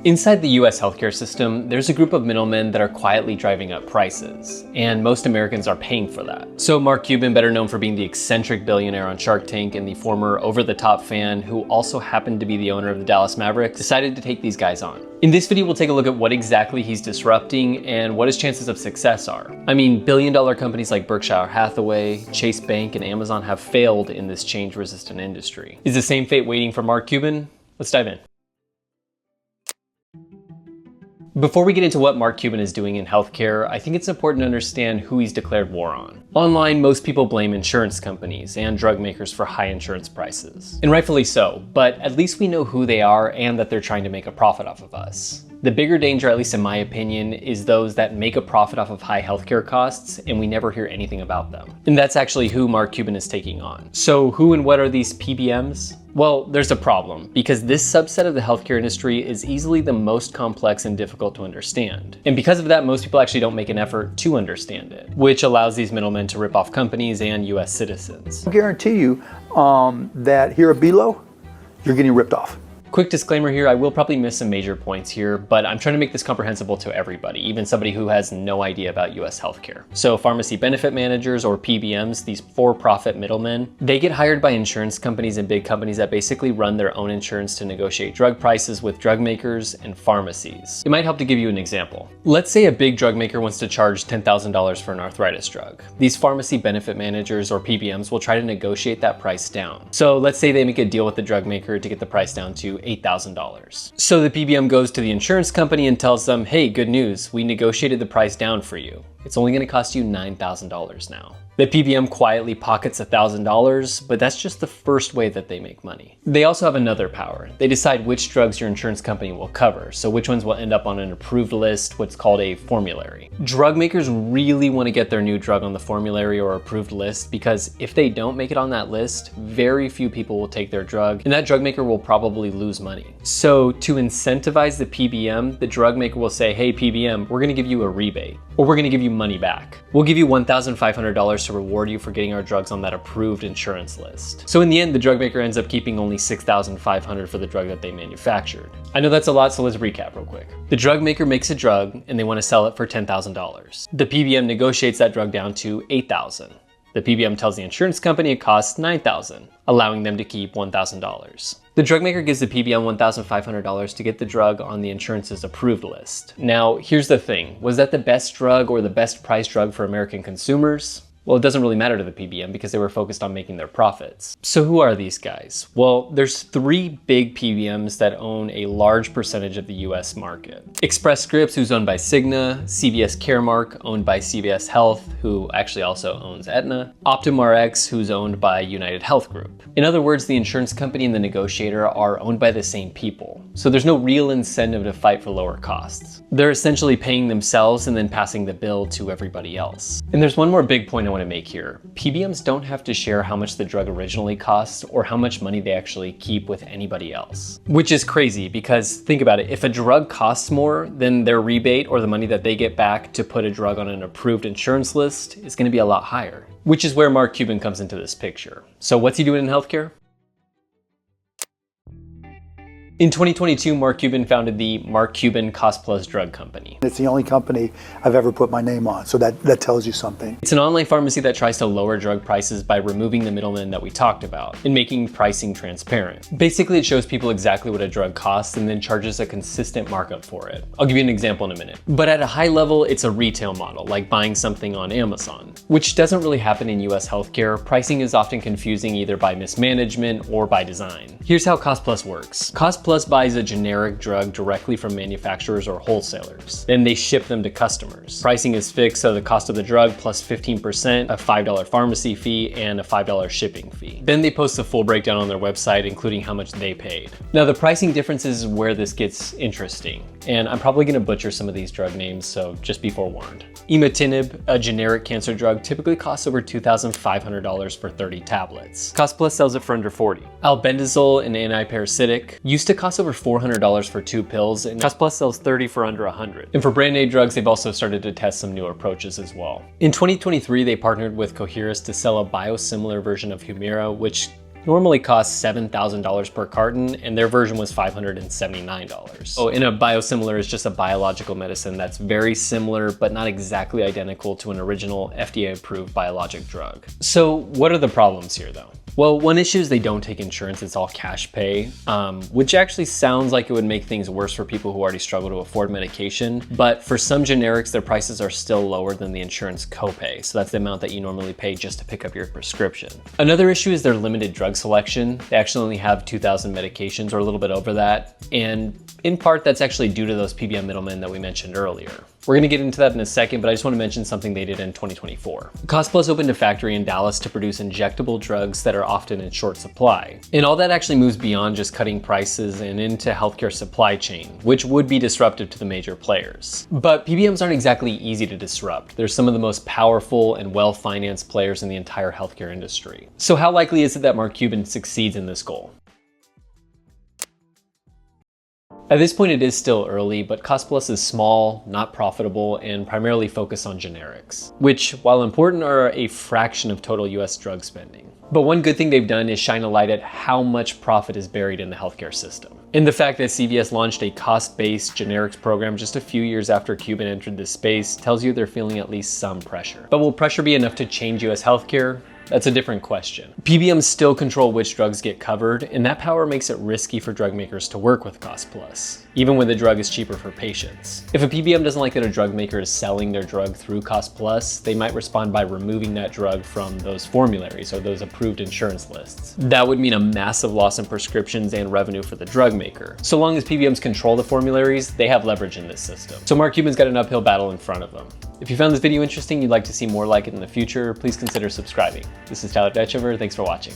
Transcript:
Inside the US healthcare system, there's a group of middlemen that are quietly driving up prices, and most Americans are paying for that. So Mark Cuban, better known for being the eccentric billionaire on Shark Tank and the former over-the-top fan who also happened to be the owner of the Dallas Mavericks, decided to take these guys on. In this video, we'll take a look at what exactly he's disrupting and what his chances of success are. I mean, billion-dollar companies like Berkshire Hathaway, Chase Bank, and Amazon have failed in this change-resistant industry. Is the same fate waiting for Mark Cuban? Let's dive in. Before we get into what Mark Cuban is doing in healthcare, I think it's important to understand who he's declared war on. Online, most people blame insurance companies and drug makers for high insurance prices. And rightfully so, but at least we know who they are and that they're trying to make a profit off of us. The bigger danger, at least in my opinion, is those that make a profit off of high healthcare costs and we never hear anything about them. And that's actually who Mark Cuban is taking on. So who and what are these PBMs? Well, there's a problem, because this subset of the healthcare industry is easily the most complex and difficult to understand. And because of that, most people actually don't make an effort to understand it, which allows these middlemen to rip off companies and US citizens. I guarantee you that here at Belo, you're getting ripped off. Quick disclaimer here, I will probably miss some major points here, but I'm trying to make this comprehensible to everybody, even somebody who has no idea about US healthcare. So pharmacy benefit managers, or PBMs, these for-profit middlemen, they get hired by insurance companies and big companies that basically run their own insurance to negotiate drug prices with drug makers and pharmacies. It might help to give you an example. Let's say a big drug maker wants to charge $10,000 for an arthritis drug. These pharmacy benefit managers, or PBMs, will try to negotiate that price down. So let's say they make a deal with the drug maker to get the price down to $8,000. So the PBM goes to the insurance company and tells them, hey, good news, we negotiated the price down for you. It's only gonna cost you $9,000 now. The PBM quietly pockets $1,000, but that's just the first way that they make money. They also have another power. They decide which drugs your insurance company will cover, so which ones will end up on an approved list, what's called a formulary. Drug makers really want to get their new drug on the formulary or approved list, because if they don't make it on that list, very few people will take their drug, and that drug maker will probably lose money. So to incentivize the PBM, the drug maker will say, hey PBM, we're gonna give you a rebate, or we're gonna give you money back. We'll give you $1,500 to reward you for getting our drugs on that approved insurance list. So in the end, the drug maker ends up keeping only $6,500 for the drug that they manufactured. I know that's a lot, so let's recap real quick. The drug maker makes a drug and they want to sell it for $10,000. The PBM negotiates that drug down to $8,000. The PBM tells the insurance company it costs $9,000, allowing them to keep $1,000. The drug maker gives the PBM $1,500 to get the drug on the insurance's approved list. Now, here's the thing. Was that the best drug or the best price drug for American consumers? Well, it doesn't really matter to the PBM because they were focused on making their profits. So who are these guys? Well, there's three big PBMs that own a large percentage of the US market. Express Scripts, who's owned by Cigna, CVS Caremark, owned by CVS Health, who actually also owns Aetna, Optum Rx, who's owned by United Health Group. In other words, the insurance company and the negotiator are owned by the same people. So there's no real incentive to fight for lower costs. They're essentially paying themselves and then passing the bill to everybody else. And there's one more big point I want to make here. PBMs don't have to share how much the drug originally costs or how much money they actually keep with anybody else. Which is crazy because think about it, if a drug costs more, then their rebate or the money that they get back to put a drug on an approved insurance list is going to be a lot higher. Which is where Mark Cuban comes into this picture. So what's he doing in healthcare? In 2022, Mark Cuban founded the Mark Cuban Cost Plus Drug Company. It's the only company I've ever put my name on, so that tells you something. It's an online pharmacy that tries to lower drug prices by removing the middlemen that we talked about and making pricing transparent. Basically, it shows people exactly what a drug costs and then charges a consistent markup for it. I'll give you an example in a minute. But at a high level, it's a retail model, like buying something on Amazon, which doesn't really happen in US healthcare. Pricing is often confusing either by mismanagement or by design. Here's how Cost Plus works. Cost Plus buys a generic drug directly from manufacturers or wholesalers. Then they ship them to customers. Pricing is fixed, so the cost of the drug plus 15%, a $5 pharmacy fee, and a $5 shipping fee. Then they post a full breakdown on their website, including how much they paid. Now, the pricing differences is where this gets interesting, and I'm probably gonna butcher some of these drug names, so just be forewarned. Imatinib, a generic cancer drug, typically costs over $2,500 for 30 tablets. Cost Plus sells it for under $40. Albendazole, an antiparasitic, used to cost over $400 for 2 pills, and Cost Plus sells 30 for under $100. And for brand name drugs, they've also started to test some new approaches as well. In 2023, they partnered with Coherus to sell a biosimilar version of Humira, which normally costs $7,000 per carton, and their version was $579. So in a biosimilar is just a biological medicine that's very similar but not exactly identical to an original FDA-approved biologic drug. So what are the problems here though? Well, one issue is they don't take insurance, it's all cash pay, which actually sounds like it would make things worse for people who already struggle to afford medication. But for some generics, their prices are still lower than the insurance copay. So that's the amount that you normally pay just to pick up your prescription. Another issue is their limited drug selection. They actually only have 2,000 medications or a little bit over that. And in part, that's actually due to those PBM middlemen that we mentioned earlier. We're gonna get into that in a second, but I just wanna mention something they did in 2024. Cost Plus opened a factory in Dallas to produce injectable drugs that are often in short supply. And all that actually moves beyond just cutting prices and into healthcare supply chain, which would be disruptive to the major players. But PBMs aren't exactly easy to disrupt. They're some of the most powerful and well-financed players in the entire healthcare industry. So how likely is it that Mark Cuban succeeds in this goal? At this point, it is still early, but Cost Plus is small, not profitable, and primarily focused on generics, which, while important, are a fraction of total US drug spending. But one good thing they've done is shine a light at how much profit is buried in the healthcare system. And the fact that CVS launched a cost-based generics program just a few years after Cuban entered this space tells you they're feeling at least some pressure. But will pressure be enough to change US healthcare? That's a different question. PBMs still control which drugs get covered, and that power makes it risky for drug makers to work with Cost Plus, even when the drug is cheaper for patients. If a PBM doesn't like that a drug maker is selling their drug through Cost Plus, they might respond by removing that drug from those formularies or those approved insurance lists. That would mean a massive loss in prescriptions and revenue for the drug maker. So long as PBMs control the formularies, they have leverage in this system. So Mark Cuban's got an uphill battle in front of them. If you found this video interesting, you'd like to see more like it in the future, please consider subscribing. This is Tyler Detchover, thanks for watching.